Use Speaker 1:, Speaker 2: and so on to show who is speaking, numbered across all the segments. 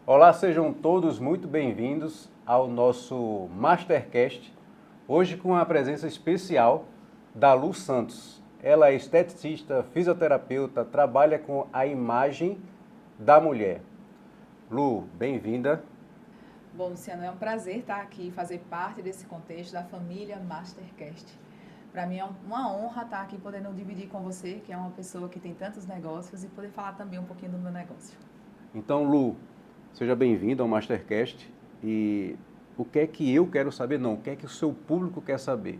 Speaker 1: Olá, sejam todos muito bem-vindos ao nosso Mastercast, hoje com a presença especial da Lu Santos. Ela é esteticista, fisioterapeuta, trabalha com a imagem da mulher. Lu, bem-vinda.
Speaker 2: Bom, Luciano, é um prazer estar aqui e fazer parte desse contexto da família Mastercast. Para mim é uma honra estar aqui podendo dividir com você, que é uma pessoa que tem tantos negócios, e poder falar também um pouquinho do meu negócio.
Speaker 1: Então, Lu, seja bem-vinda ao Mastercast. E o que é que eu quero saber? Não, o que é que o seu público quer saber?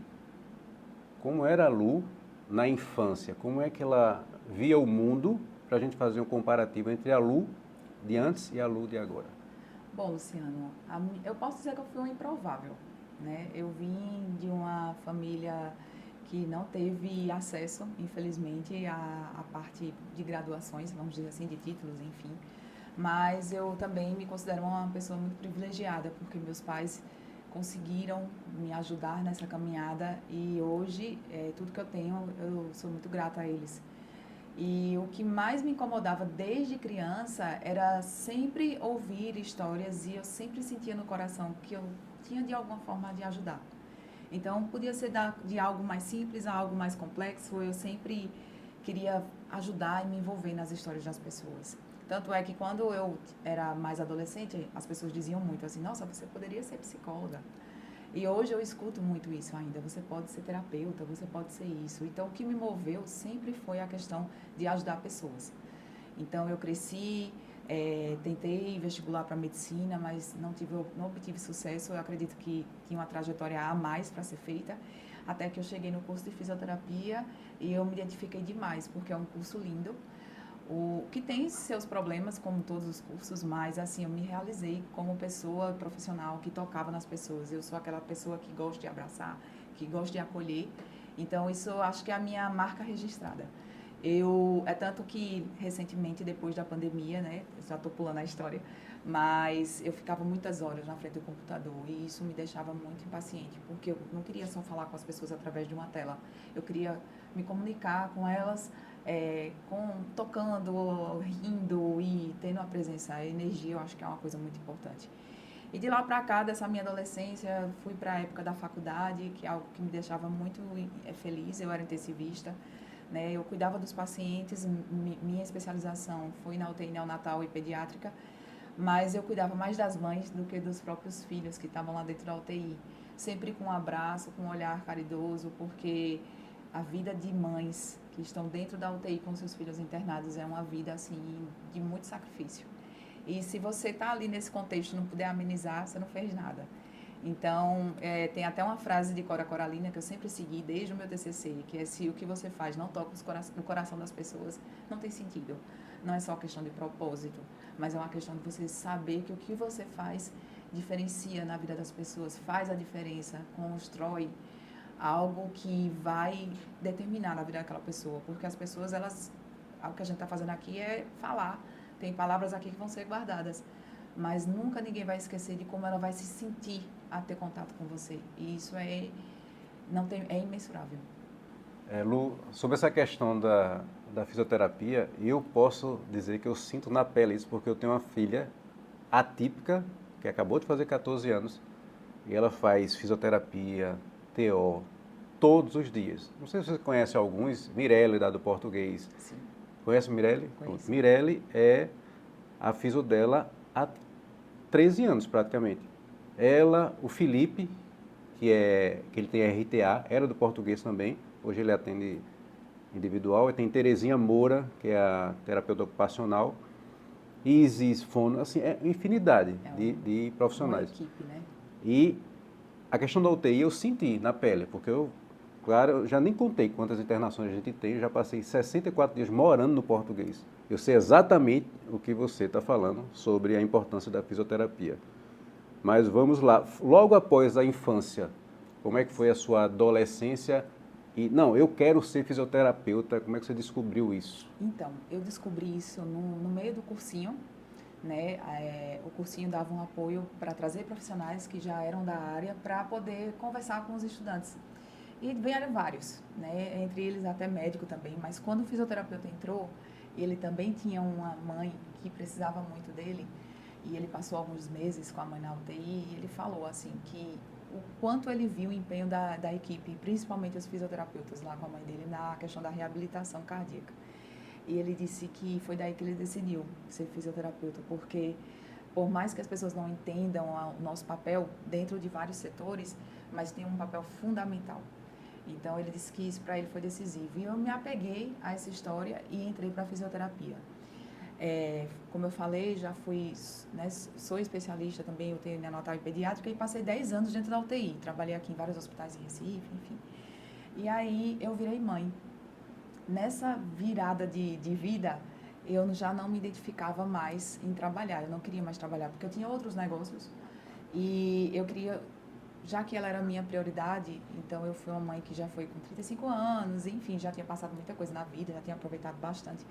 Speaker 1: Como era a Lu na infância? Como é que ela via o mundo, para a gente fazer um comparativo entre a Lu de antes e a Lu de agora?
Speaker 2: Bom, Luciano, eu posso dizer que eu fui um improvável, né? Eu vim de uma família que não teve acesso, infelizmente, à parte de graduações, vamos dizer assim, de títulos, enfim. Mas eu também me considero uma pessoa muito privilegiada, porque meus pais conseguiram me ajudar nessa caminhada e hoje, tudo que eu tenho, eu sou muito grata a eles. E o que mais me incomodava desde criança era sempre ouvir histórias e eu sempre sentia no coração que eu tinha de alguma forma de ajudar. Então, podia ser de algo mais simples a algo mais complexo, eu sempre queria ajudar e me envolver nas histórias das pessoas. Tanto é que quando eu era mais adolescente, as pessoas diziam muito assim: nossa, você poderia ser psicóloga. E hoje eu escuto muito isso ainda. Você pode ser terapeuta, você pode ser isso. Então, o que me moveu sempre foi a questão de ajudar pessoas. Então, eu cresci, tentei vestibular para medicina, mas não obtive sucesso. Eu acredito que tinha uma trajetória a mais para ser feita. Até que eu cheguei no curso de fisioterapia e eu me identifiquei demais, porque é um curso lindo. O que tem seus problemas, como todos os cursos, mas assim, eu me realizei como pessoa profissional que tocava nas pessoas. Eu sou aquela pessoa que gosta de abraçar, que gosta de acolher. Então, isso eu acho que é a minha marca registrada. É tanto que recentemente, depois da pandemia, né, já estou pulando a história, mas eu ficava muitas horas na frente do computador e isso me deixava muito impaciente, porque eu não queria só falar com as pessoas através de uma tela. Eu queria me comunicar com elas tocando, rindo e tendo a presença, a energia, eu acho que é uma coisa muito importante. E de lá para cá, dessa minha adolescência, fui para a época da faculdade, que é algo que me deixava muito feliz. Eu era intensivista, né? Eu cuidava dos pacientes, minha especialização foi na UTI neonatal e pediátrica, mas eu cuidava mais das mães do que dos próprios filhos que estavam lá dentro da UTI. Sempre com um abraço, com um olhar caridoso, porque a vida de mães que estão dentro da UTI com seus filhos internados é uma vida assim de muito sacrifício. E se você está ali nesse contexto e não puder amenizar, você não fez nada. Então, tem até uma frase de Cora Coralina que eu sempre segui desde o meu TCC, que é: se o que você faz não toca no coração das pessoas, não tem sentido. Não é só questão de propósito, mas é uma questão de você saber que o que você faz diferencia na vida das pessoas, faz a diferença, constrói algo que vai determinar na vida daquela pessoa. Porque as pessoas, o que a gente está fazendo aqui é falar. Tem palavras aqui que vão ser guardadas, mas nunca ninguém vai esquecer de como ela vai se sentir a ter contato com você. E isso é imensurável.
Speaker 1: Lu, sobre essa questão da fisioterapia, eu posso dizer que eu sinto na pele isso, porque eu tenho uma filha atípica, que acabou de fazer 14 anos, e ela faz fisioterapia, TO, todos os dias. Não sei se você conhece alguns, Mirelle, da do português.
Speaker 2: Sim,
Speaker 1: Conhece Mirelle?
Speaker 2: conheço.
Speaker 1: Mirelle é a fisio dela há 13 anos, praticamente. Ela, o Felipe, que ele tem RTA, era do português também, hoje ele atende individual, e tem Terezinha Moura, que é a terapeuta ocupacional, Isis Fono, assim, é infinidade
Speaker 2: É
Speaker 1: de
Speaker 2: uma
Speaker 1: profissionais.
Speaker 2: equipe, né?
Speaker 1: E a questão da UTI eu senti na pele, porque claro, eu já nem contei quantas internações a gente tem, eu já passei 64 dias morando no português. Eu sei exatamente o que você está falando sobre a importância da fisioterapia. Mas vamos lá, logo após a infância, como é que foi a sua adolescência? E, não, eu quero ser fisioterapeuta, como é que você descobriu isso?
Speaker 2: Então, eu descobri isso no meio do cursinho, né? O cursinho dava um apoio para trazer profissionais que já eram da área para poder conversar com os estudantes. E vieram vários, né? Entre eles até médico também, mas quando o fisioterapeuta entrou, ele também tinha uma mãe que precisava muito dele, e ele passou alguns meses com a mãe na UTI, e ele falou assim que o quanto ele viu o empenho da equipe, principalmente os fisioterapeutas lá com a mãe dele, na questão da reabilitação cardíaca. E ele disse que foi daí que ele decidiu ser fisioterapeuta, porque por mais que as pessoas não entendam o nosso papel dentro de vários setores, mas tem um papel fundamental. Então ele disse que isso para ele foi decisivo. E eu me apeguei a essa história e entrei para a fisioterapia. Como eu falei, já fui, né, sou especialista também, eu tenho neonatal e pediátrica e passei 10 anos dentro da UTI. Trabalhei aqui em vários hospitais em Recife, enfim. E aí eu virei mãe. Nessa virada de vida, eu já não me identificava mais em trabalhar. Eu não queria mais trabalhar, porque eu tinha outros negócios. E eu queria, já que ela era a minha prioridade, então eu fui uma mãe que já foi com 35 anos, enfim, já tinha passado muita coisa na vida, já tinha aproveitado bastante.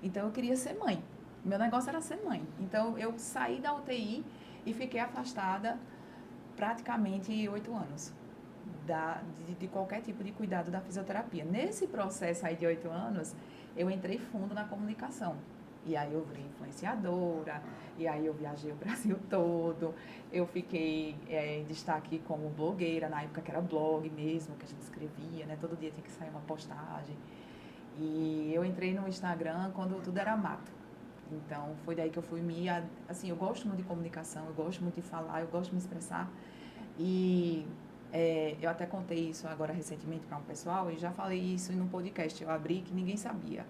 Speaker 2: Então eu queria ser mãe. Meu negócio era ser mãe. Então eu saí da UTI e fiquei afastada praticamente 8 anos de qualquer tipo de cuidado da fisioterapia. Nesse processo aí de 8 anos, eu entrei fundo na comunicação. E aí eu virei influenciadora, e aí eu viajei o Brasil todo, eu fiquei em destaque como blogueira, na época que era blog mesmo, que a gente escrevia, né? Todo dia tinha que sair uma postagem. E eu entrei no Instagram quando tudo era mato. Então, foi daí que eu fui assim, eu gosto muito de comunicação, eu gosto muito de falar, eu gosto de me expressar. E eu até contei isso agora recentemente para um pessoal e já falei isso em um podcast, eu abri que ninguém sabia.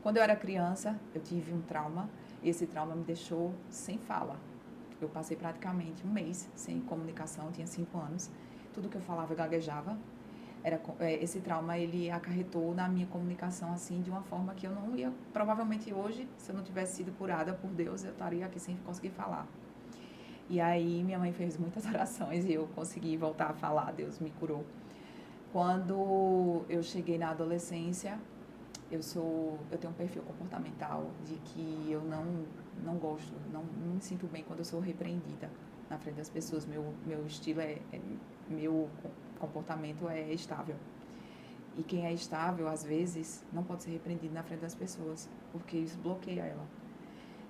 Speaker 2: Quando eu era criança, eu tive um trauma, e esse trauma me deixou sem fala. Eu passei praticamente um mês sem comunicação, eu tinha 5 anos. Tudo que eu falava eu gaguejava. Esse trauma, ele acarretou na minha comunicação, assim, de uma forma que eu não ia... Provavelmente hoje, se eu não tivesse sido curada por Deus, eu estaria aqui sem conseguir falar. E aí, minha mãe fez muitas orações e eu consegui voltar a falar, Deus me curou. Quando eu cheguei na adolescência, eu tenho um perfil comportamental de que eu não gosto, não me sinto bem quando eu sou repreendida na frente das pessoas. Meu estilo meu comportamento é estável. E quem é estável, às vezes, não pode ser repreendido na frente das pessoas, porque isso bloqueia ela.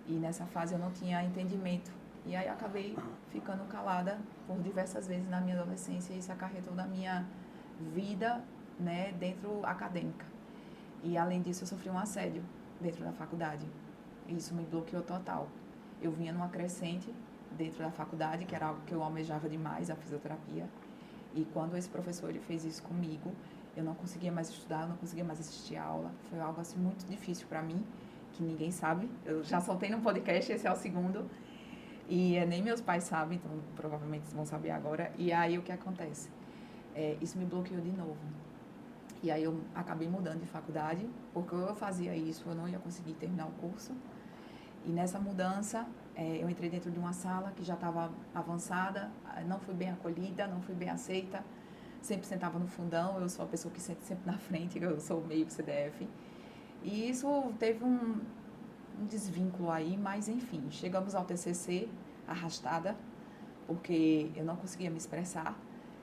Speaker 2: E nessa fase eu não tinha entendimento. E aí acabei ficando calada por diversas vezes na minha adolescência e isso acarretou na minha vida, né, dentro acadêmica. E além disso eu sofri um assédio dentro da faculdade. E isso me bloqueou total. Eu vinha numa crescente dentro da faculdade, que era algo que eu almejava demais, a fisioterapia. E quando esse professor ele fez isso comigo, eu não conseguia mais estudar, eu não conseguia mais assistir a aula. Foi algo assim muito difícil para mim, que ninguém sabe. Eu já soltei no podcast, esse é o segundo. E nem meus pais sabem, então provavelmente vão saber agora. E aí o que acontece? Isso me bloqueou de novo. E aí eu acabei mudando de faculdade, porque eu fazia isso, eu não ia conseguir terminar o curso. E nessa mudança, eu entrei dentro de uma sala que já estava avançada, não fui bem acolhida, não fui bem aceita. Sempre sentava no fundão, eu sou a pessoa que senta sempre na frente, eu sou meio CDF. E isso teve um desvínculo aí, mas enfim, chegamos ao TCC arrastada, porque eu não conseguia me expressar.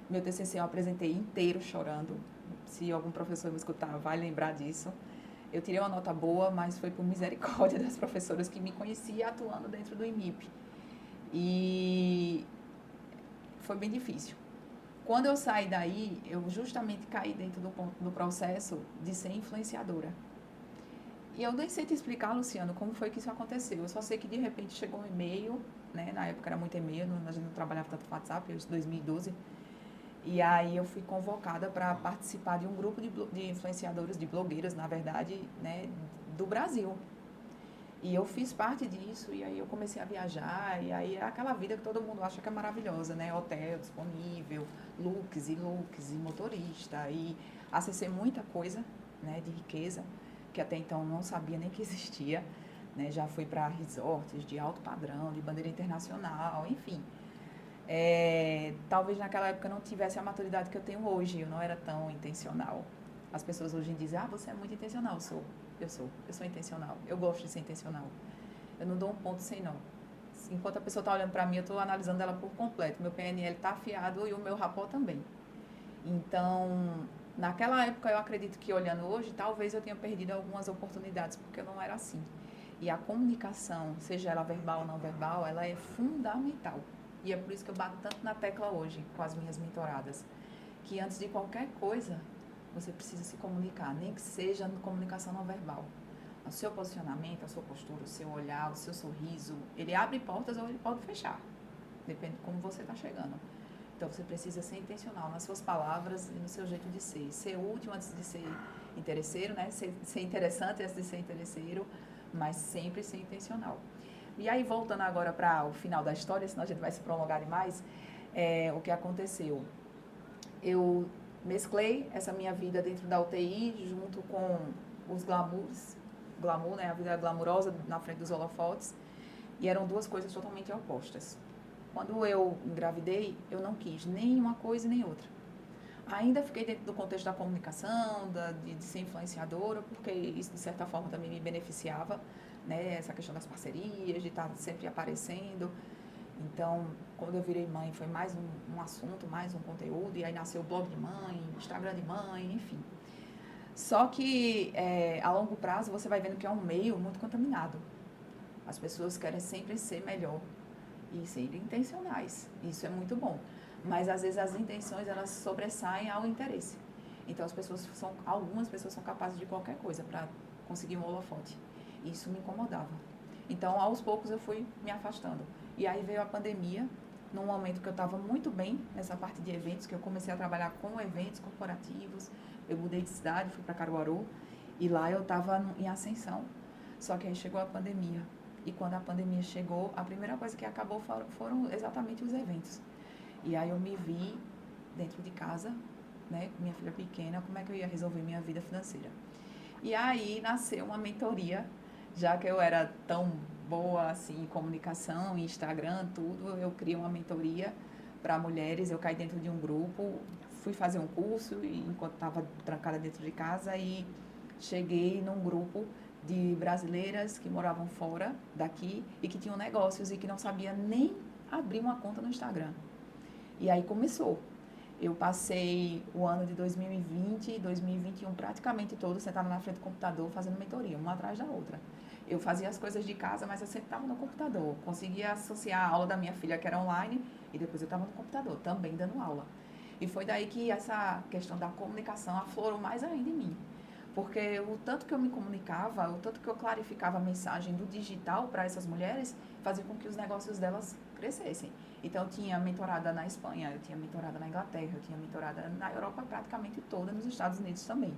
Speaker 2: Meu TCC eu apresentei inteiro chorando. Se algum professor me escutar, vai lembrar disso. Eu tirei uma nota boa, mas foi por misericórdia das professoras que me conheciam atuando dentro do IMIP. E foi bem difícil. Quando eu saí daí, eu justamente caí dentro do processo de ser influenciadora. E eu nem sei te explicar, Luciano, como foi que isso aconteceu. Eu só sei que de repente chegou um e-mail, né? Na época era muito e-mail, a gente não trabalhava tanto no WhatsApp, em 2012. E aí eu fui convocada para participar de um grupo de influenciadores, de blogueiras, na verdade, né, do Brasil. E eu fiz parte disso, e aí eu comecei a viajar, e aí é aquela vida que todo mundo acha que é maravilhosa, né? Hotel disponível, looks e motorista, e acessei muita coisa, né, de riqueza, que até então não sabia nem que existia, né? Já fui para resorts de alto padrão, de bandeira internacional, enfim. Talvez naquela época eu não tivesse a maturidade que eu tenho hoje, eu não era tão intencional. As pessoas hoje dizem, você é muito intencional. Eu sou intencional, eu gosto de ser intencional. Eu não dou um ponto sem nó. Enquanto a pessoa está olhando para mim, eu estou analisando ela por completo. Meu PNL está afiado e o meu rapó também. Então, naquela época eu acredito que olhando hoje, talvez eu tenha perdido algumas oportunidades, porque eu não era assim. E a comunicação, seja ela verbal ou não verbal, ela é fundamental. E é por isso que eu bato tanto na tecla hoje com as minhas mentoradas, que antes de qualquer coisa, você precisa se comunicar, nem que seja na comunicação não verbal. O seu posicionamento, a sua postura, o seu olhar, o seu sorriso, ele abre portas ou ele pode fechar, depende de como você está chegando. Então, você precisa ser intencional nas suas palavras e no seu jeito de ser útil antes de ser interesseiro, né? Ser interessante antes de ser interesseiro, mas sempre ser intencional. E aí, voltando agora para o final da história, senão a gente vai se prolongar demais, o que aconteceu? Eu mesclei essa minha vida dentro da UTI junto com os glamour, né? A vida glamurosa na frente dos holofotes, e eram duas coisas totalmente opostas. Quando eu engravidei, eu não quis nem uma coisa nem outra. Ainda fiquei dentro do contexto da comunicação, de ser influenciadora, porque isso, de certa forma, também me beneficiava, né? Essa questão das parcerias, de estar sempre aparecendo. Então, quando eu virei mãe, foi mais um assunto, mais um conteúdo, e aí nasceu o blog de mãe, Instagram de mãe, enfim. Só que, a longo prazo, você vai vendo que é um meio muito contaminado. As pessoas querem sempre ser melhor e ser intencionais. Isso é muito bom. Mas, às vezes, as intenções, elas sobressaem ao interesse. Então, algumas pessoas são capazes de qualquer coisa para conseguir um holofote. E isso me incomodava. Então, aos poucos, eu fui me afastando. E aí veio a pandemia, num momento que eu estava muito bem nessa parte de eventos, que eu comecei a trabalhar com eventos corporativos. Eu mudei de cidade, fui para Caruaru, e lá eu estava em ascensão. Só que aí chegou a pandemia. E quando a pandemia chegou, a primeira coisa que acabou foram exatamente os eventos. E aí eu me vi dentro de casa, né, com minha filha pequena, como é que eu ia resolver minha vida financeira. E aí nasceu uma mentoria, já que eu era tão boa assim em comunicação, em Instagram, tudo, eu criei uma mentoria para mulheres, eu caí dentro de um grupo, fui fazer um curso enquanto estava trancada dentro de casa e cheguei num grupo de brasileiras que moravam fora daqui e que tinham negócios e que não sabia nem abrir uma conta no Instagram. E aí começou. Eu passei o ano de 2020 e 2021 praticamente todo sentada na frente do computador fazendo mentoria, uma atrás da outra. Eu fazia as coisas de casa, mas eu sempre estava no computador. Conseguia associar a aula da minha filha, que era online, e depois eu estava no computador, também dando aula. E foi daí que essa questão da comunicação aflorou mais ainda em mim. Porque o tanto que eu me comunicava, o tanto que eu clarificava a mensagem do digital para essas mulheres, fazia com que os negócios delas crescessem. Então, eu tinha mentorada na Espanha, eu tinha mentorada na Inglaterra, eu tinha mentorada na Europa praticamente toda, nos Estados Unidos também.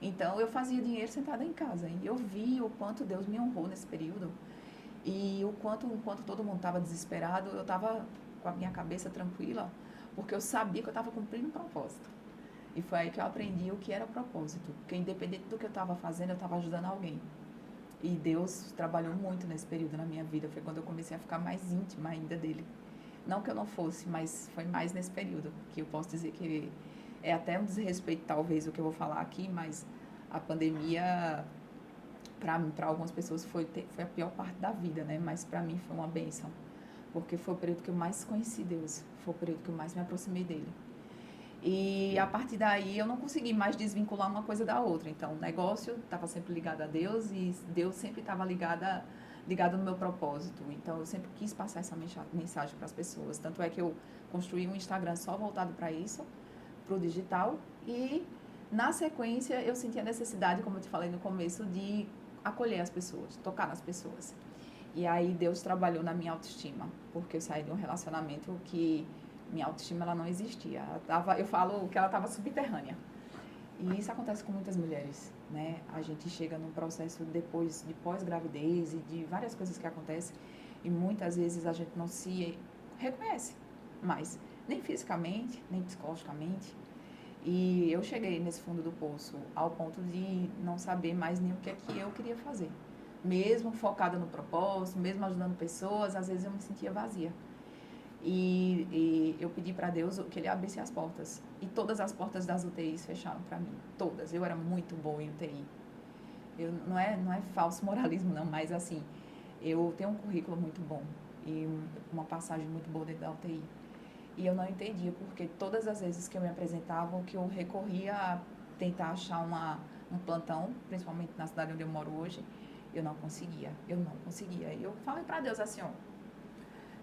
Speaker 2: Então, eu fazia dinheiro sentada em casa. E eu vi o quanto Deus me honrou nesse período. E enquanto todo mundo estava desesperado, eu estava com a minha cabeça tranquila, porque eu sabia que eu estava cumprindo um propósito. E foi aí que eu aprendi o que era propósito. Porque independente do que eu estava fazendo, eu estava ajudando alguém. E Deus trabalhou muito nesse período na minha vida. Foi quando eu comecei a ficar mais íntima ainda dele. Não que eu não fosse, mas foi mais nesse período. Que eu posso dizer que é até um desrespeito, talvez, o que eu vou falar aqui, mas a pandemia, para algumas pessoas, foi a pior parte da vida, né? Mas para mim foi uma bênção. Porque foi o período que eu mais conheci Deus. Foi o período que eu mais me aproximei dele. E a partir daí eu não consegui mais desvincular uma coisa da outra. Então, o negócio estava sempre ligado a Deus e Deus sempre estava ligado no meu propósito. Então, eu sempre quis passar essa mensagem para as pessoas. Tanto é que eu construí um Instagram só voltado para isso, para o digital. E, na sequência, eu senti a necessidade, como eu te falei no começo, de acolher as pessoas, tocar nas pessoas. E aí, Deus trabalhou na minha autoestima, porque eu saí de um relacionamento que minha autoestima ela não existia. Eu falo que ela estava subterrânea. E isso acontece com muitas mulheres, né? A gente chega num processo depois de pós-gravidez e de várias coisas que acontecem e muitas vezes a gente não se reconhece mais, nem fisicamente, nem psicologicamente. E eu cheguei nesse fundo do poço ao ponto de não saber mais nem o que é que eu queria fazer. Mesmo focada no propósito, mesmo ajudando pessoas, às vezes eu me sentia vazia. E eu pedi para Deus que Ele abrisse as portas. E todas as portas das UTIs fecharam para mim. Todas. Eu era muito boa em UTI. Não é falso moralismo, não, mas assim, eu tenho um currículo muito bom e uma passagem muito boa dentro da UTI. E eu não entendia porque todas as vezes que eu me apresentava, que eu recorria a tentar achar um plantão, principalmente na cidade onde eu moro hoje, Eu não conseguia. E eu falei para Deus assim, ó,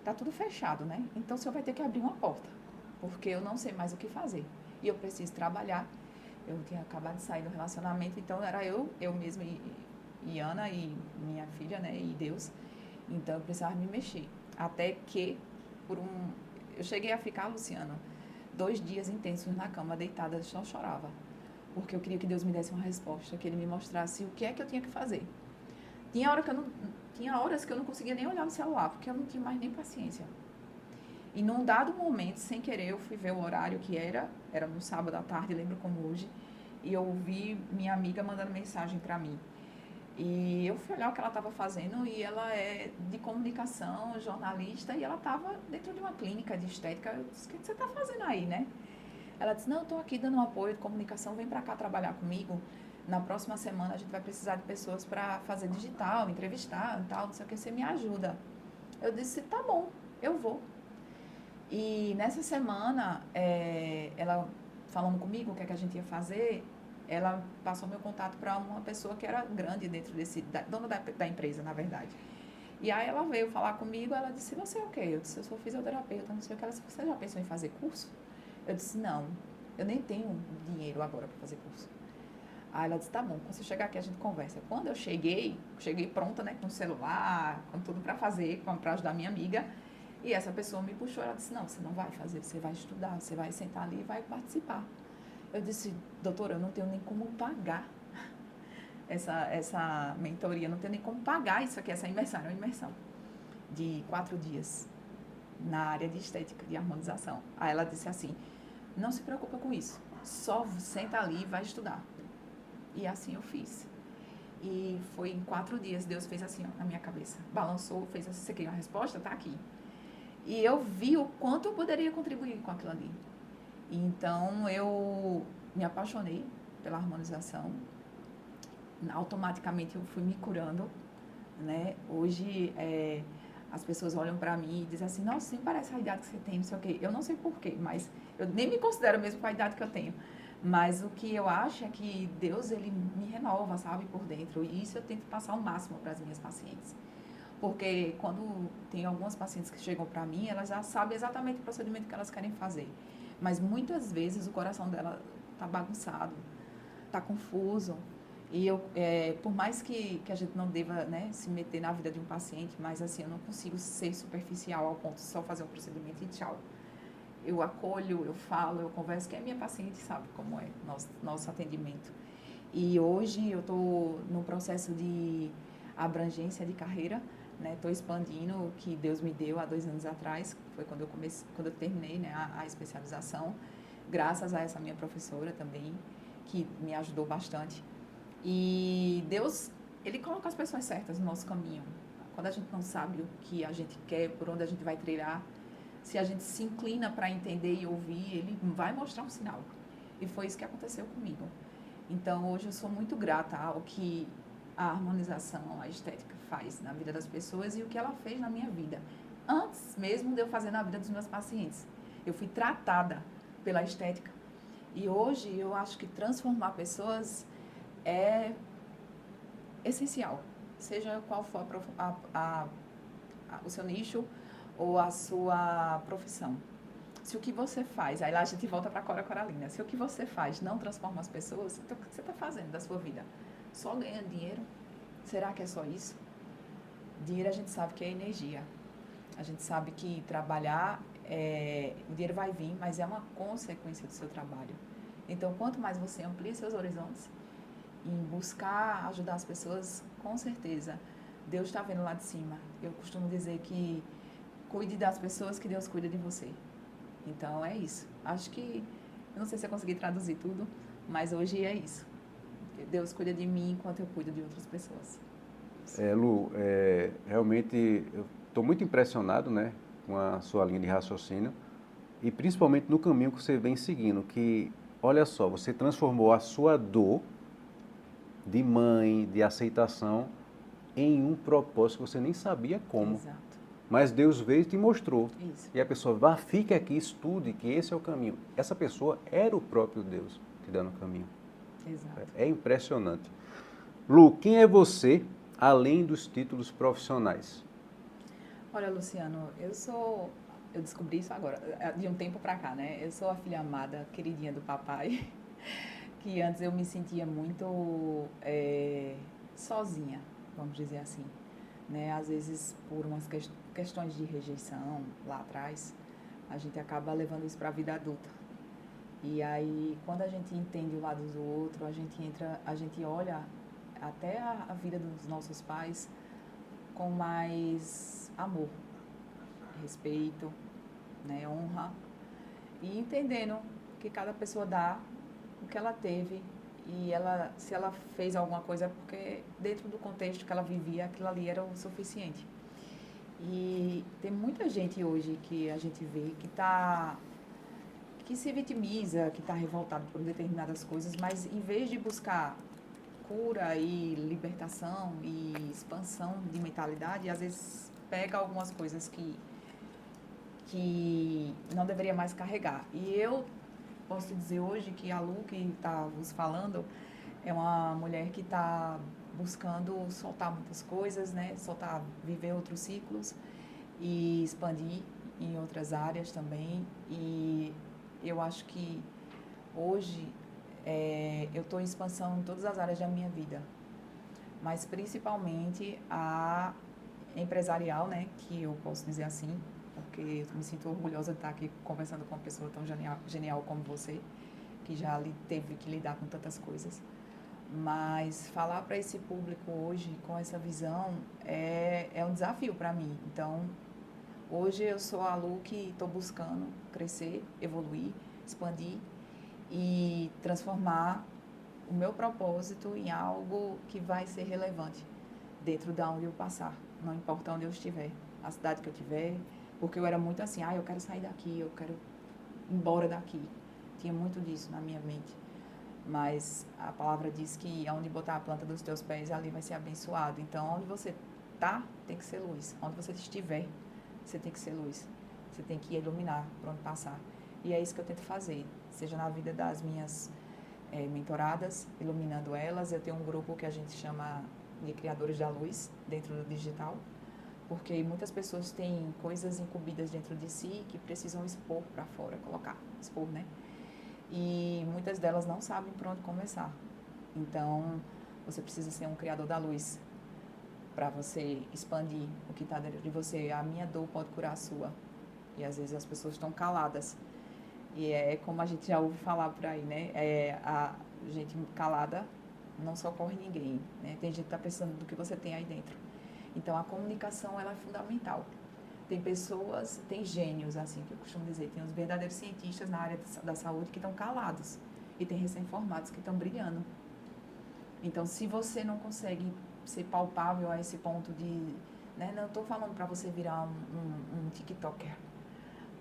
Speaker 2: tá tudo fechado, né? Então o Senhor vai ter que abrir uma porta, porque eu não sei mais o que fazer. E eu preciso trabalhar. Eu tinha acabado de sair do relacionamento, então era eu mesma e Ana e minha filha, né? E Deus. Então eu precisava me mexer. Até que, eu cheguei a ficar, Luciano, 2 dias intensos na cama, deitada, só chorava. Porque eu queria que Deus me desse uma resposta, que Ele me mostrasse o que é que eu tinha que fazer. Tinha horas que eu não conseguia nem olhar no celular, porque eu não tinha mais nem paciência. E num dado momento, sem querer, eu fui ver o horário que era no sábado à tarde, lembro como hoje, e eu vi minha amiga mandando mensagem para mim. E eu fui olhar o que ela estava fazendo, e ela é de comunicação, jornalista, e ela estava dentro de uma clínica de estética. Eu disse, o que você está fazendo aí, né? Ela disse, não, eu estou aqui dando um apoio de comunicação, vem para cá trabalhar comigo. Na próxima semana a gente vai precisar de pessoas para fazer digital, entrevistar e tal, não sei o que, você me ajuda. Eu disse, tá bom, eu vou. E nessa semana, ela falando comigo o que é que a gente ia fazer, ela passou meu contato para uma pessoa que era grande dentro dona da empresa, na verdade. E aí ela veio falar comigo, ela disse, você é o quê? Eu disse, eu sou fisioterapeuta, não sei o que. Ela disse, você já pensou em fazer curso? Eu disse, não, eu nem tenho dinheiro agora para fazer curso. Aí ela disse, tá bom, quando você chegar aqui a gente conversa. Quando eu cheguei pronta, né, com o celular, com tudo para fazer, para ajudar minha amiga. E essa pessoa me puxou, ela disse, não, você não vai fazer, você vai estudar, você vai sentar ali e vai participar. Eu disse, doutora, eu não tenho nem como pagar essa mentoria, não tenho nem como pagar isso aqui, essa imersão, é uma imersão de 4 dias na área de estética, de harmonização. Aí ela disse assim, não se preocupa com isso, só senta ali e vai estudar. E assim eu fiz. E foi em 4 dias, Deus fez assim, ó, na minha cabeça. Balançou, fez assim, você quer uma resposta? Tá aqui. E eu vi o quanto eu poderia contribuir com aquilo ali. Então, eu me apaixonei pela harmonização. Automaticamente, eu fui me curando, né? Hoje, as pessoas olham para mim e dizem assim, nossa, sim, parece a idade que você tem, não sei o quê. Eu não sei porquê, mas eu nem me considero mesmo com a idade que eu tenho. Mas o que eu acho é que Deus, Ele me renova, sabe, por dentro. E isso eu tento passar o máximo para as minhas pacientes. Porque quando tem algumas pacientes que chegam para mim, elas já sabem exatamente o procedimento que elas querem fazer. Mas muitas vezes o coração dela está bagunçado, está confuso. E por mais que a gente não deva, né, se meter na vida de um paciente, mas assim, eu não consigo ser superficial ao ponto de só fazer um procedimento e tchau. Eu acolho, eu falo, eu converso, que a minha paciente sabe como é nosso atendimento. E hoje eu estou no processo de abrangência de carreira, né? Estou expandindo o que Deus me deu há 2 anos atrás, foi quando eu terminei, né, a especialização, graças a essa minha professora também, que me ajudou bastante. E Deus, Ele coloca as pessoas certas no nosso caminho. Quando a gente não sabe o que a gente quer, por onde a gente vai trilhar, se a gente se inclina para entender e ouvir, Ele vai mostrar um sinal. E foi isso que aconteceu comigo. Então, hoje eu sou muito grata ao que a harmonização, a estética faz na vida das pessoas e o que ela fez na minha vida. Antes mesmo de eu fazer na vida dos meus pacientes. Eu fui tratada pela estética. E hoje eu acho que transformar pessoas é essencial. Seja qual for o seu nicho ou a sua profissão. Se o que você faz, aí lá a gente volta para a Cora Coralina, se o que você faz não transforma as pessoas, então o que você está fazendo da sua vida? Só ganhando dinheiro? Será que é só isso? Dinheiro a gente sabe que é energia. A gente sabe que trabalhar, o dinheiro vai vir, mas é uma consequência do seu trabalho. Então, quanto mais você amplia seus horizontes em buscar ajudar as pessoas, com certeza, Deus está vendo lá de cima. Eu costumo dizer que cuide das pessoas que Deus cuida de você. Então, é isso. Acho que, eu não sei se eu consegui traduzir tudo, mas hoje é isso. Deus cuida de mim enquanto eu cuido de outras pessoas.
Speaker 1: Lu, realmente eu estou muito impressionado, né, com a sua linha de raciocínio e principalmente no caminho que você vem seguindo, que, olha só, você transformou a sua dor de mãe, de aceitação, em um propósito que você nem sabia como.
Speaker 2: Exato.
Speaker 1: Mas Deus veio e te mostrou.
Speaker 2: Isso.
Speaker 1: E a pessoa, vá, fique aqui, estude, que esse é o caminho. Essa pessoa era o próprio Deus te dando o caminho.
Speaker 2: Exato.
Speaker 1: É impressionante. Lu, quem é você além dos títulos profissionais?
Speaker 2: Olha, Luciano, eu descobri isso agora, de um tempo pra cá, né? Eu sou a filha amada, queridinha do papai, que antes eu me sentia muito sozinha, vamos dizer assim, né? Às vezes por umas questões de rejeição lá atrás, a gente acaba levando isso para a vida adulta. E aí, quando a gente entende o lado do outro, a gente olha até a vida dos nossos pais com mais amor, respeito, né, honra, e entendendo que cada pessoa dá o que ela teve e se ela fez alguma coisa é porque dentro do contexto que ela vivia, aquilo ali era o suficiente. E tem muita gente hoje que a gente vê que se vitimiza, que está revoltado por determinadas coisas, mas em vez de buscar cura e libertação e expansão de mentalidade, às vezes pega algumas coisas que não deveria mais carregar. E eu posso dizer hoje que a Lu, que está vos falando, é uma mulher que está buscando soltar muitas coisas, né? Soltar, viver outros ciclos e expandir em outras áreas também. E eu acho que hoje eu estou em expansão em todas as áreas da minha vida, mas principalmente a empresarial, né? Que eu posso dizer assim, porque eu me sinto orgulhosa de estar aqui conversando com uma pessoa tão genial como você, que já teve que lidar com tantas coisas. Mas falar para esse público hoje, com essa visão, é um desafio para mim. Então, hoje eu sou a Lu que estou buscando crescer, evoluir, expandir e transformar o meu propósito em algo que vai ser relevante dentro da onde eu passar, não importa onde eu estiver, a cidade que eu tiver, porque eu era muito assim, eu quero sair daqui, eu quero ir embora daqui. Tinha muito disso na minha mente. Mas a palavra diz que onde botar a planta dos teus pés, ali vai ser abençoado. Então, onde você tá, tem que ser luz. Onde você estiver, você tem que ser luz. Você tem que iluminar por onde passar. E é isso que eu tento fazer, seja na vida das minhas mentoradas, iluminando elas. Eu tenho um grupo que a gente chama de Criadores da Luz, dentro do digital, porque muitas pessoas têm coisas incumbidas dentro de si que precisam expor para fora, expor, né? E muitas delas não sabem por onde começar. Então, você precisa ser um criador da luz para você expandir o que está dentro de você. A minha dor pode curar a sua. E às vezes as pessoas estão caladas. E é como a gente já ouve falar por aí, né? A gente calada não socorre ninguém, né? Tem gente que está pensando do que você tem aí dentro. Então, a comunicação, ela é fundamental. Tem pessoas, tem gênios, assim, que eu costumo dizer, tem os verdadeiros cientistas na área da saúde que estão calados e tem recém-formados que estão brilhando. Então, se você não consegue ser palpável a esse ponto de, né, não estou falando para você virar um TikToker,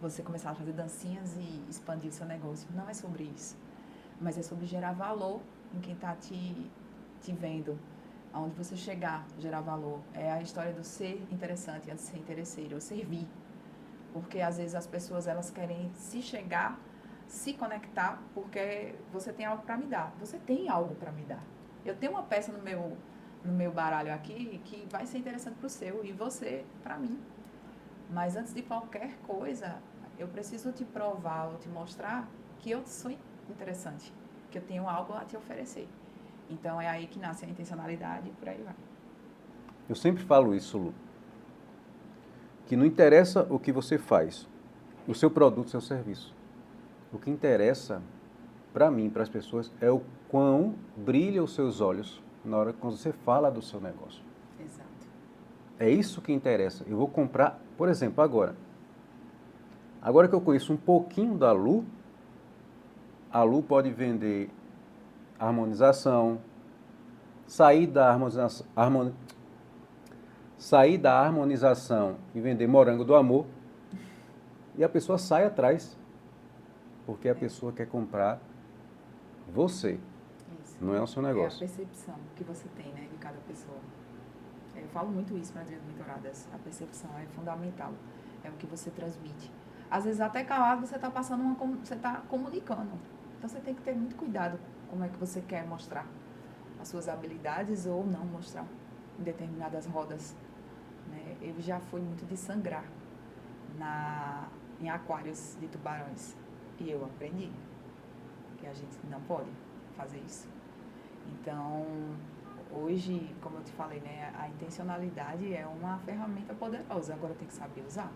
Speaker 2: você começar a fazer dancinhas e expandir o seu negócio, não é sobre isso, mas é sobre gerar valor em quem está te vendo. Aonde você chegar, gerar valor. É a história do ser interessante antes de ser interesseiro, ou servir. Porque às vezes as pessoas elas querem se chegar, se conectar, porque você tem algo para me dar. Você tem algo para me dar. Eu tenho uma peça no meu baralho aqui que vai ser interessante para o seu e você para mim. Mas antes de qualquer coisa, eu preciso te provar ou te mostrar que eu sou interessante, que eu tenho algo a te oferecer. Então, é aí que nasce a intencionalidade e por aí vai.
Speaker 1: Eu sempre falo isso, Lu, que não interessa o que você faz, o seu produto, o seu serviço. O que interessa, para mim, para as pessoas, é o quão brilha os seus olhos na hora que você fala do seu negócio.
Speaker 2: Exato.
Speaker 1: É isso que interessa. Eu vou comprar, por exemplo, agora que eu conheço um pouquinho da Lu, a Lu pode vender harmonização, sair da harmonização e vender morango do amor, e a pessoa sai atrás, porque a pessoa quer comprar você,
Speaker 2: Isso.
Speaker 1: não é o seu negócio.
Speaker 2: É a percepção que você tem, né, de cada pessoa. Eu falo muito isso para as minhas mentoradas. A percepção é fundamental. É o que você transmite. Às vezes até calado você está você está comunicando. Então você tem que ter muito cuidado como é que você quer mostrar as suas habilidades ou não mostrar. em determinadas rodas, né? Eu já fui muito de sangrar em aquários de tubarões. E eu aprendi que a gente não pode fazer isso. Então, hoje, como eu te falei, né, a intencionalidade é uma ferramenta poderosa, agora tem que saber usar.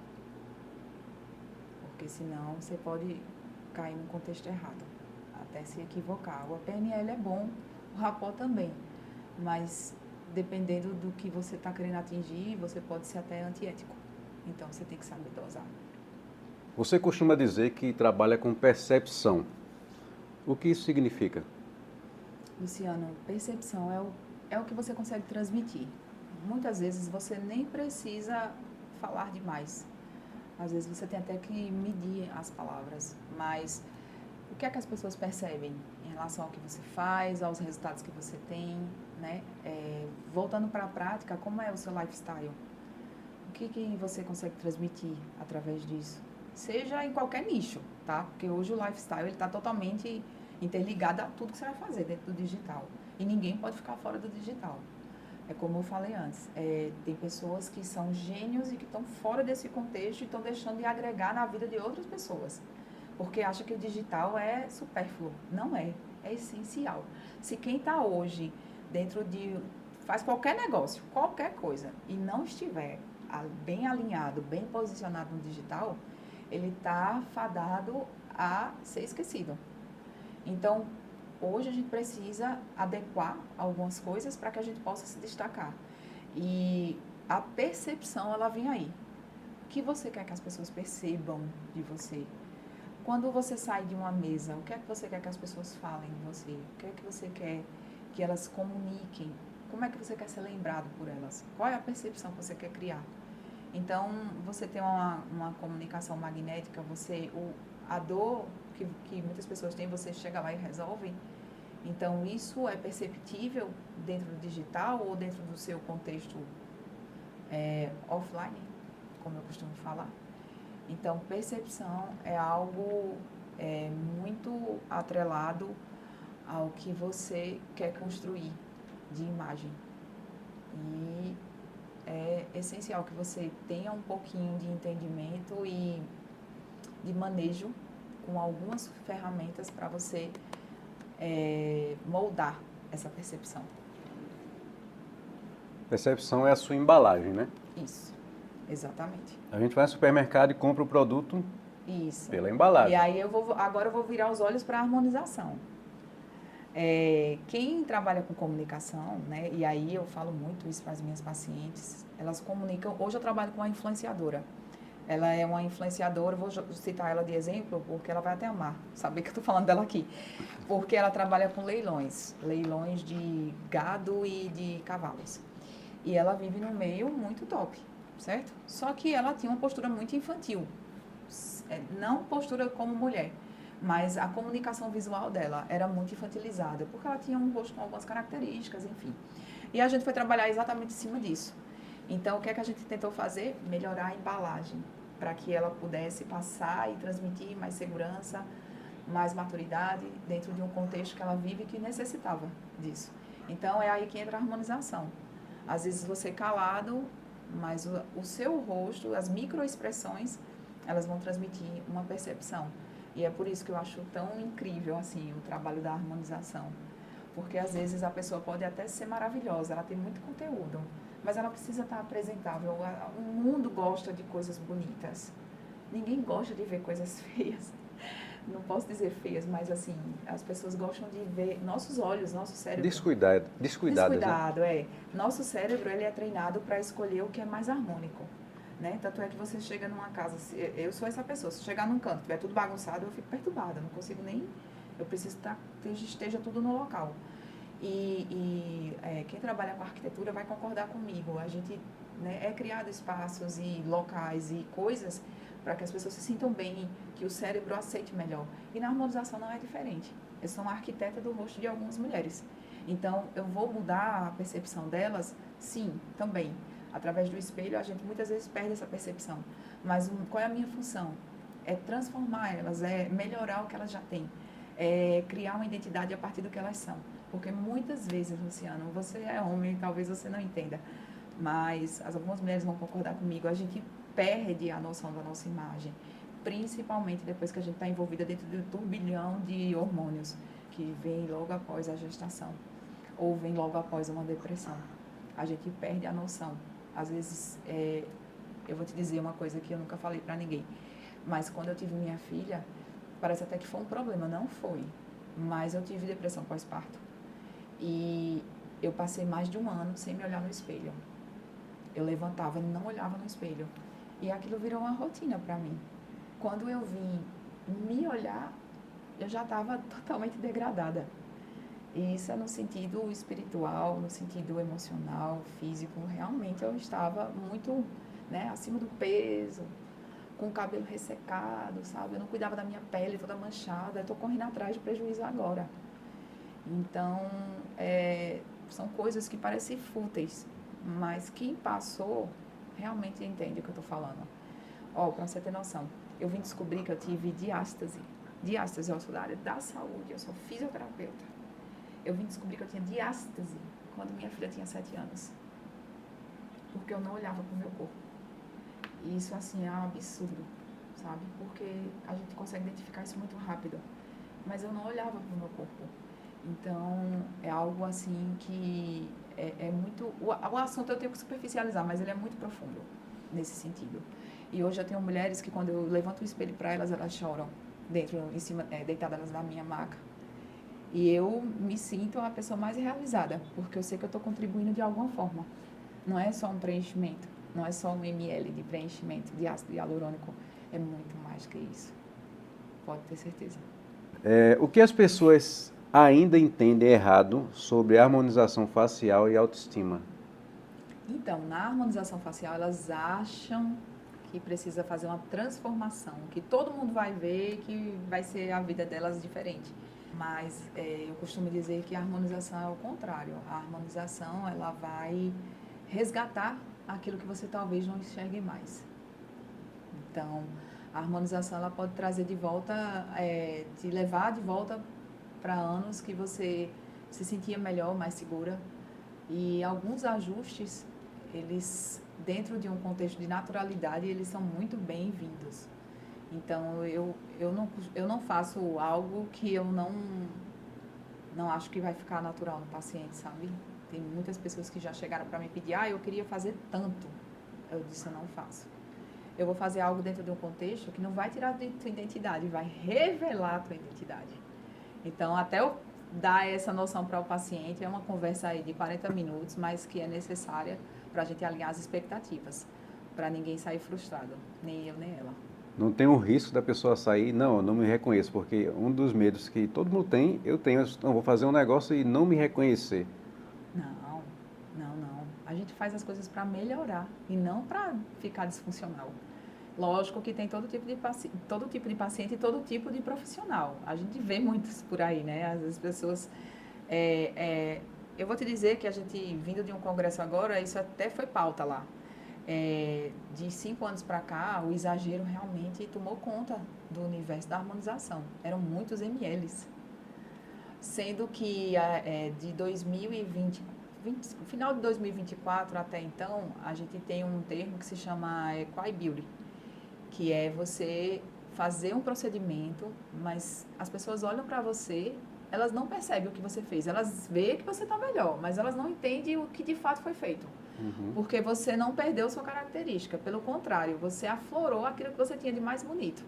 Speaker 2: Porque senão você pode cair num contexto errado, até se equivocar. O PNL é bom, o rapó também, mas dependendo do que você está querendo atingir, você pode ser até antiético. Então, você tem que saber dosar.
Speaker 1: Você costuma dizer que trabalha com percepção. O que isso significa?
Speaker 2: Luciano, percepção é o que você consegue transmitir. Muitas vezes você nem precisa falar demais. Às vezes você tem até que medir as palavras, mas o que é que as pessoas percebem em relação ao que você faz, aos resultados que você tem, né? Voltando para a prática, como é o seu lifestyle? O que você consegue transmitir através disso? Seja em qualquer nicho, tá? Porque hoje o lifestyle está totalmente interligado a tudo que você vai fazer dentro do digital. E ninguém pode ficar fora do digital. É como eu falei antes, tem pessoas que são gênios e que estão fora desse contexto e estão deixando de agregar na vida de outras pessoas. Porque acha que o digital é supérfluo. Não é, é essencial. Se quem está hoje faz qualquer negócio, qualquer coisa, e não estiver bem alinhado, bem posicionado no digital, ele está fadado a ser esquecido. Então, hoje a gente precisa adequar algumas coisas para que a gente possa se destacar. E a percepção, ela vem aí. O que você quer que as pessoas percebam de você? Quando você sai de uma mesa, o que é que você quer que as pessoas falem de você? O que é que você quer que elas comuniquem? Como é que você quer ser lembrado por elas? Qual é a percepção que você quer criar? Então, você tem uma comunicação magnética, a dor que muitas pessoas têm, você chega lá e resolve. Então, isso é perceptível dentro do digital ou dentro do seu contexto offline, como eu costumo falar. Então, percepção é algo muito atrelado ao que você quer construir de imagem. E é essencial que você tenha um pouquinho de entendimento e de manejo com algumas ferramentas para você moldar essa percepção.
Speaker 1: Percepção é a sua embalagem, né?
Speaker 2: Isso, exatamente.
Speaker 1: A gente vai no supermercado e compra o produto
Speaker 2: Isso.
Speaker 1: pela embalagem.
Speaker 2: E aí agora eu vou virar os olhos para a harmonização. Quem trabalha com comunicação, né, e aí eu falo muito isso para as minhas pacientes, elas comunicam. Hoje eu trabalho com uma influenciadora. Ela é uma influenciadora, vou citar ela de exemplo, porque ela vai até amar saber que eu estou falando dela aqui. Porque ela trabalha com leilões de gado e de cavalos. E ela vive num meio muito top, certo? Só que ela tinha uma postura muito infantil. Não postura como mulher, mas a comunicação visual dela era muito infantilizada, porque ela tinha um rosto com algumas características, enfim. E a gente foi trabalhar exatamente em cima disso. Então, o que é que a gente tentou fazer? Melhorar a embalagem, para que ela pudesse passar e transmitir mais segurança, mais maturidade, dentro de um contexto que ela vive e que necessitava disso. Então, é aí que entra a harmonização. Às vezes, você calado, mas o seu rosto, as microexpressões, elas vão transmitir uma percepção. E é por isso que eu acho tão incrível, assim, o trabalho da harmonização. Porque, às vezes, a pessoa pode até ser maravilhosa, ela tem muito conteúdo, mas ela precisa estar apresentável. O mundo gosta de coisas bonitas. Ninguém gosta de ver coisas feias. Não posso dizer feias, mas, assim, as pessoas gostam de ver nossos olhos, nosso cérebro.
Speaker 1: Descuidado,
Speaker 2: né? Nosso cérebro, ele é treinado para escolher o que é mais harmônico. Né? Tanto é que você chega numa casa, eu sou essa pessoa, se chegar num canto, tiver tudo bagunçado, eu fico perturbada, não consigo nem, eu preciso que esteja tudo no local. Quem trabalha com arquitetura vai concordar comigo, a gente, né, criado espaços e locais e coisas para que as pessoas se sintam bem, que o cérebro aceite melhor. E na harmonização não é diferente. Eu sou uma arquiteta do rosto de algumas mulheres. Então, eu vou mudar a percepção delas? Sim, também. Através do espelho, a gente muitas vezes perde essa percepção. Mas qual é a minha função? É transformar elas, é melhorar o que elas já têm. É criar uma identidade a partir do que elas são. Porque muitas vezes, Luciano, você é homem, talvez você não entenda, mas algumas mulheres vão concordar comigo, a gente perde a noção da nossa imagem, principalmente depois que a gente está envolvida dentro de um turbilhão de hormônios que vem logo após a gestação ou vem logo após uma depressão. A gente perde a noção. Às vezes, eu vou te dizer uma coisa que eu nunca falei para ninguém, mas quando eu tive minha filha, parece até que foi um problema, não foi, mas eu tive depressão pós-parto. E eu passei mais de um ano sem me olhar no espelho. Eu levantava e não olhava no espelho. E aquilo virou uma rotina para mim. Quando eu vim me olhar, eu já estava totalmente degradada. E isso é no sentido espiritual, no sentido emocional, físico. Realmente eu estava muito, né, acima do peso, com o cabelo ressecado, sabe? Eu não cuidava da minha pele toda manchada. Eu estou correndo atrás de prejuízo agora. Então, são coisas que parecem fúteis, mas quem passou realmente entende o que eu estou falando. Para você ter noção, eu vim descobrir que eu tive diástase. Diástase, eu sou da área da saúde, eu sou fisioterapeuta. Eu vim descobrir que eu tinha diástase quando minha filha tinha 7 anos. Porque eu não olhava para o meu corpo. E isso, assim, é um absurdo, sabe? Porque a gente consegue identificar isso muito rápido. Mas eu não olhava para o meu corpo. Então, é algo assim que é muito... O assunto eu tenho que superficializar, mas ele é muito profundo nesse sentido. E hoje eu tenho mulheres que quando eu levanto o espelho para elas, elas choram, em cima, deitadas na minha maca. E eu me sinto a pessoa mais realizada, porque eu sei que eu estou contribuindo de alguma forma. Não é só um preenchimento, não é só um ml de preenchimento de ácido hialurônico, é muito mais que isso. Pode ter certeza.
Speaker 1: O que as pessoas ainda entendem errado sobre harmonização facial e autoestima?
Speaker 2: Então, na harmonização facial, elas acham que precisa fazer uma transformação, que todo mundo vai ver, que vai ser a vida delas diferente. Mas eu costumo dizer que a harmonização é o contrário. A harmonização, ela vai resgatar aquilo que você talvez não enxergue mais. Então, a harmonização, ela pode trazer de volta, te levar de volta para anos que você se sentia melhor, mais segura. E alguns ajustes, eles, dentro de um contexto de naturalidade, eles são muito bem-vindos. Então, eu não faço algo que eu não acho que vai ficar natural no paciente, sabe? Tem muitas pessoas que já chegaram para me pedir, eu queria fazer tanto. Eu disse, eu não faço. Eu vou fazer algo dentro de um contexto que não vai tirar de tua identidade, vai revelar a tua identidade. Então, até eu dar essa noção para o paciente, é uma conversa aí de 40 minutos, mas que é necessária para a gente alinhar as expectativas, para ninguém sair frustrado, nem eu, nem ela.
Speaker 1: Não tem o risco da pessoa sair, não, eu não me reconheço, porque um dos medos que todo mundo tem, eu tenho, não, vou fazer um negócio e não me reconhecer.
Speaker 2: Não. A gente faz as coisas para melhorar e não para ficar disfuncional. Lógico que tem todo tipo de paciente e todo tipo de profissional. A gente vê muitos por aí, né? As pessoas... eu vou te dizer que a gente, vindo de um congresso agora, isso até foi pauta lá. De 5 anos para cá, o exagero realmente tomou conta do universo da harmonização. Eram muitos mls. Sendo que de 2020, final de 2024 até então, a gente tem um termo que se chama Equi Beauty, que é você fazer um procedimento, mas as pessoas olham para você, elas não percebem o que você fez, elas veem que você está melhor, mas elas não entendem o que de fato foi feito. Uhum. Porque você não perdeu sua característica, pelo contrário, você aflorou aquilo que você tinha de mais bonito.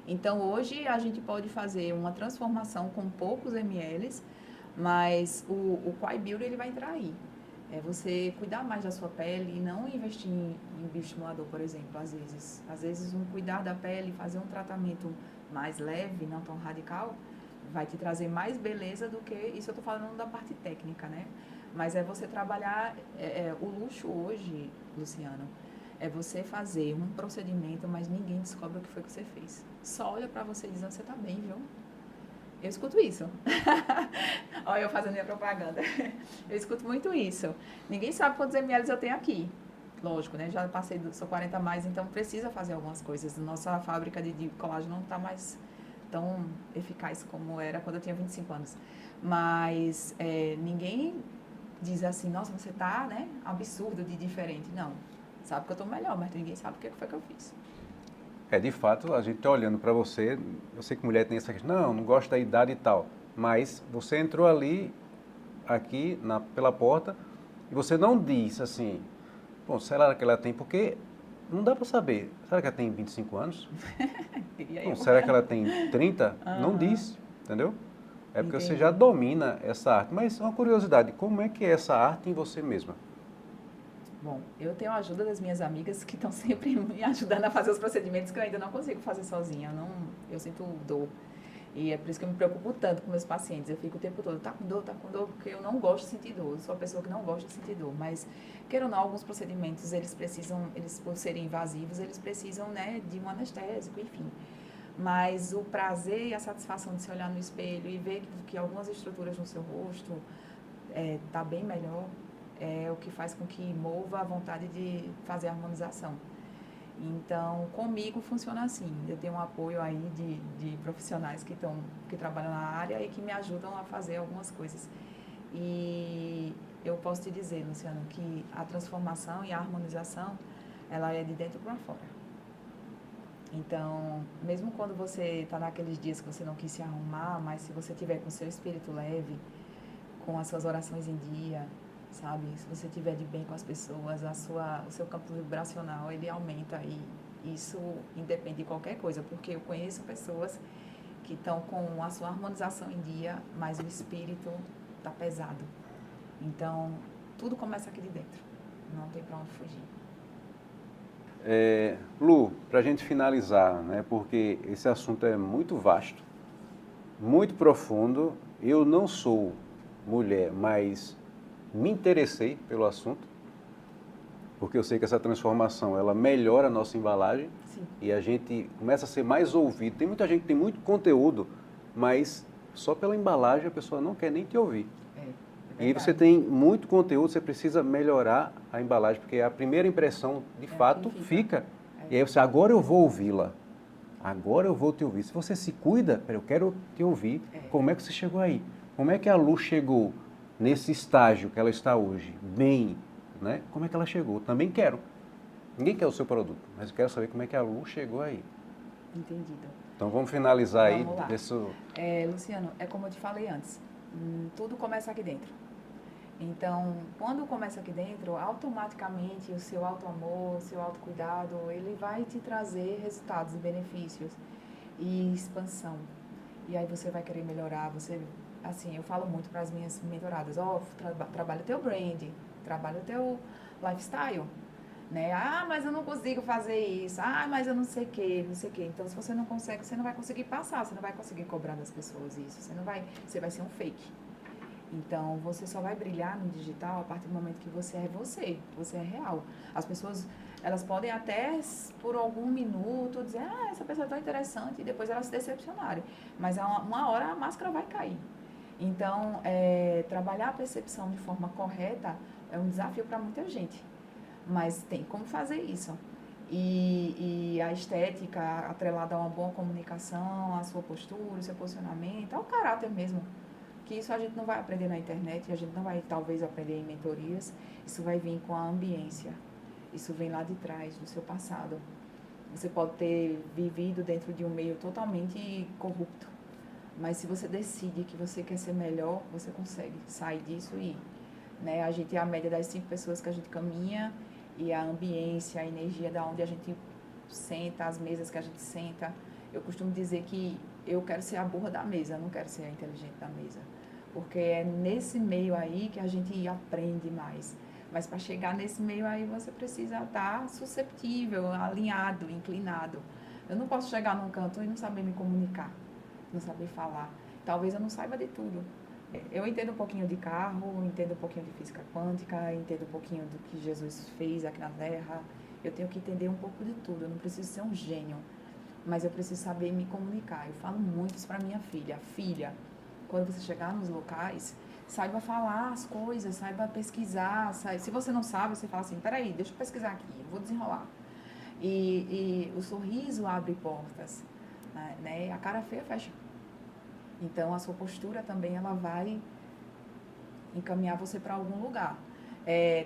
Speaker 2: Então, hoje a gente pode fazer uma transformação com poucos ml, mas o Quai Beauty ele vai entrar aí. É você cuidar mais da sua pele e não investir em bioestimulador, por exemplo, às vezes. Às vezes, cuidar da pele, fazer um tratamento mais leve, não tão radical, vai te trazer mais beleza do que... Isso eu estou falando da parte técnica, né? Mas é você trabalhar... o luxo hoje, Luciano, é você fazer um procedimento, mas ninguém descobre o que foi que você fez. Só olha pra você e diz, você tá bem, viu? Eu escuto isso. Olha eu fazendo minha propaganda. Eu escuto muito isso. Ninguém sabe quantos ml eu tenho aqui. Lógico, né? Já sou 40 a mais, então precisa fazer algumas coisas. Nossa fábrica de colágeno não tá tão eficaz como era quando eu tinha 25 anos. Mas ninguém diz assim, nossa, você tá, né, absurdo de diferente. Não, sabe que eu tô melhor, mas ninguém sabe o que foi que eu fiz.
Speaker 1: De fato, a gente tá olhando para você, eu sei que mulher tem essa questão, não gosto da idade e tal, mas você entrou ali, aqui, pela porta, e você não disse assim, bom, será que ela tem, porque não dá para saber, será que ela tem 25 anos?
Speaker 2: Diria
Speaker 1: Bom,
Speaker 2: eu.
Speaker 1: será que ela tem 30? Não
Speaker 2: Aham,
Speaker 1: disse, entendeu? É porque você já
Speaker 2: entendi.
Speaker 1: domina essa arte. Mas uma curiosidade, como é que é essa arte em você mesma?
Speaker 2: Bom, eu tenho a ajuda das minhas amigas que estão sempre me ajudando a fazer os procedimentos que eu ainda não consigo fazer sozinha. Eu sinto dor. E é por isso que eu me preocupo tanto com meus pacientes. Eu fico o tempo todo, tá com dor, porque eu não gosto de sentir dor. Eu sou uma pessoa que não gosta de sentir dor. Mas, queira ou não, alguns procedimentos, eles por serem invasivos, eles precisam, né, de um anestésico, enfim. Mas o prazer e a satisfação de se olhar no espelho e ver que algumas estruturas no seu rosto tá bem melhor, é o que faz com que mova a vontade de fazer a harmonização. Então, comigo funciona assim. Eu tenho um apoio aí de profissionais que trabalham na área e que me ajudam a fazer algumas coisas. E eu posso te dizer, Luciano, que a transformação e a harmonização, ela é de dentro para fora. Então, mesmo quando você está naqueles dias que você não quis se arrumar, mas se você tiver com o seu espírito leve, com as suas orações em dia, sabe? Se você estiver de bem com as pessoas, o seu campo vibracional, ele aumenta e isso independe de qualquer coisa, porque eu conheço pessoas que estão com a sua harmonização em dia, mas o espírito está pesado. Então, tudo começa aqui de dentro. Não tem para onde fugir.
Speaker 1: Lu, para a gente finalizar, né, porque esse assunto é muito vasto, muito profundo. Eu não sou mulher, mas me interessei pelo assunto, porque eu sei que essa transformação ela melhora a nossa embalagem
Speaker 2: Sim,
Speaker 1: e a gente começa a ser mais ouvido. Tem muita gente que tem muito conteúdo, mas só pela embalagem a pessoa não quer nem te ouvir.
Speaker 2: é
Speaker 1: E aí você
Speaker 2: verdade.
Speaker 1: tem muito conteúdo, você precisa melhorar a embalagem, porque a primeira impressão, de
Speaker 2: É o que
Speaker 1: fato,
Speaker 2: fica.
Speaker 1: fica.
Speaker 2: É,
Speaker 1: E aí você, agora eu vou ouvi-la. Agora eu vou te ouvir. Se você se cuida, eu quero te ouvir.
Speaker 2: é,
Speaker 1: Como é que você chegou aí? Como é que a Lu chegou nesse estágio que ela está hoje? Bem, né? Como é que ela chegou? Também quero. Ninguém quer o seu produto, mas eu quero saber como é que a Lu chegou aí.
Speaker 2: entendido.
Speaker 1: Então vamos finalizar aí
Speaker 2: Vamos lá.
Speaker 1: desse...
Speaker 2: Luciano, é como eu te falei antes, tudo começa aqui dentro. Então, quando começa aqui dentro, automaticamente o seu auto-amor, o seu autocuidado, ele vai te trazer resultados e benefícios e expansão. E aí você vai querer melhorar, assim, eu falo muito para as minhas mentoradas, trabalha o teu branding, trabalha o teu lifestyle, né? Ah, mas eu não consigo fazer isso. Ah, mas eu não sei o que, não sei o que. Então, se você não consegue, você não vai conseguir passar, você não vai conseguir cobrar das pessoas isso. Você vai ser um fake. Então, você só vai brilhar no digital a partir do momento que você é real. As pessoas, elas podem até, por algum minuto, dizer, ah, essa pessoa é tão interessante, e depois elas se decepcionarem. Mas uma hora a máscara vai cair. Então, trabalhar a percepção de forma correta é um desafio para muita gente. Mas tem como fazer isso. E a estética atrelada a uma boa comunicação, a sua postura, o seu posicionamento, ao caráter mesmo, que isso a gente não vai aprender na internet, a gente não vai talvez aprender em mentorias, isso vai vir com a ambiência, isso vem lá de trás, do seu passado. Você pode ter vivido dentro de um meio totalmente corrupto, mas se você decide que você quer ser melhor, você consegue sair disso e, né, a gente é a média das 5 pessoas que a gente caminha e a ambiência, a energia da onde a gente senta, as mesas que a gente senta. Eu costumo dizer que eu quero ser a burra da mesa, não quero ser a inteligente da mesa. Porque é nesse meio aí que a gente aprende mais. Mas para chegar nesse meio aí você precisa estar susceptível, alinhado, inclinado. Eu não posso chegar num canto e não saber me comunicar, não saber falar. Talvez eu não saiba de tudo. Eu entendo um pouquinho de carro, entendo um pouquinho de física quântica, entendo um pouquinho do que Jesus fez aqui na Terra. Eu tenho que entender um pouco de tudo. Eu não preciso ser um gênio, mas eu preciso saber me comunicar. Eu falo muito isso para minha filha. Filha, quando você chegar nos locais, saiba falar as coisas, saiba pesquisar. Se você não sabe, você fala assim, peraí, deixa eu pesquisar aqui, vou desenrolar. E o sorriso abre portas. né? A cara feia fecha. Então, a sua postura também, ela vai encaminhar você para algum lugar.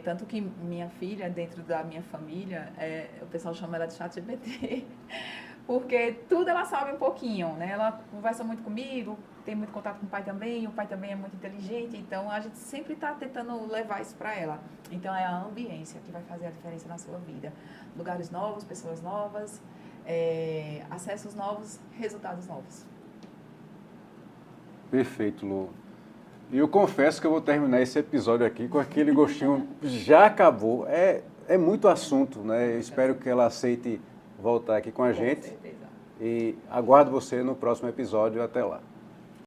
Speaker 2: Tanto que minha filha, dentro da minha família, o pessoal chama ela de ChatGPT, porque tudo ela sabe um pouquinho, né? Ela conversa muito comigo, tem muito contato com o pai também é muito inteligente, então a gente sempre está tentando levar isso para ela. Então, é a ambiência que vai fazer a diferença na sua vida. Lugares novos, pessoas novas, acessos novos, resultados novos.
Speaker 1: Perfeito, Lu. E eu confesso que eu vou terminar esse episódio aqui com aquele gostinho, já acabou. É muito assunto, né? Eu espero que ela aceite voltar aqui com a gente.
Speaker 2: Com certeza.
Speaker 1: E aguardo você no próximo episódio. Até lá.